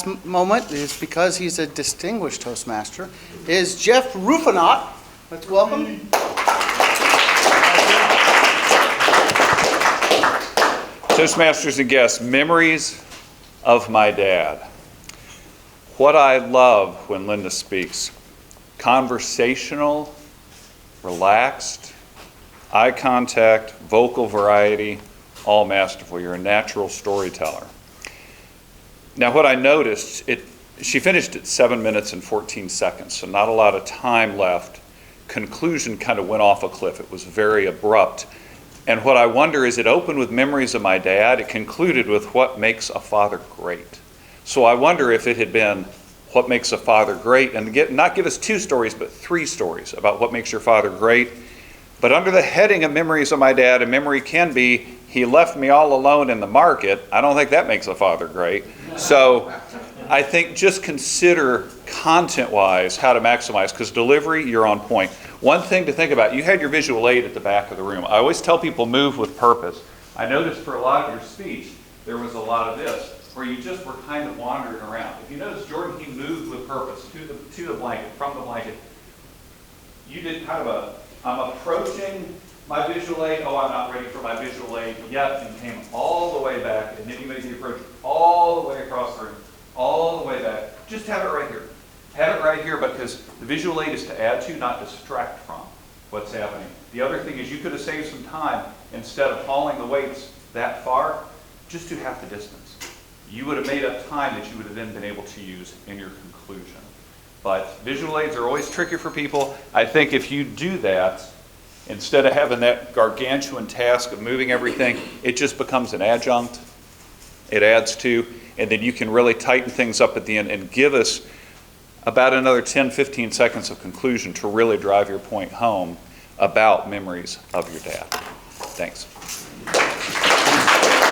moment is because he's a distinguished Toastmaster, is Jeff Rufenacht. Let's welcome. Toastmasters and guests, memories of my dad. What I love when Linda speaks, conversational, relaxed, eye contact, vocal variety, all masterful. You're a natural storyteller. Now what I noticed, she finished at 7 minutes and 14 seconds, so not a lot of time left. Conclusion kind of went off a cliff. It was very abrupt. And what I wonder is it opened with memories of my dad. It concluded with what makes a father great. So I wonder if it had been what makes a father great, and not give us 2 stories, but 3 stories about what makes your father great. But under the heading of memories of my dad, a memory can be, he left me all alone in the market. I don't think that makes a father great. So I think just consider content-wise how to maximize, because delivery, you're on point. One thing to think about, you had your visual aid at the back of the room. I always tell people move with purpose. I noticed for a lot of your speech, there was a lot of this, where you just were kind of wandering around. If you notice, Jordan, he moved with purpose to the blanket, from the blanket. You did kind of I'm approaching my visual aid, oh, I'm not ready for my visual aid yet, and came all the way back, and then you made the approach all the way across the room, all the way back. Just have it right here. Have it right here, because the visual aid is to add to, not distract from what's happening. The other thing is you could have saved some time. Instead of hauling the weights that far, just do half the distance. You would have made up time that you would have then been able to use in your conclusion. But visual aids are always tricky for people. I think if you do that, instead of having that gargantuan task of moving everything, it just becomes an adjunct. It adds to, and then you can really tighten things up at the end and give us about another 10, 15 seconds of conclusion to really drive your point home about memories of your dad. Thanks.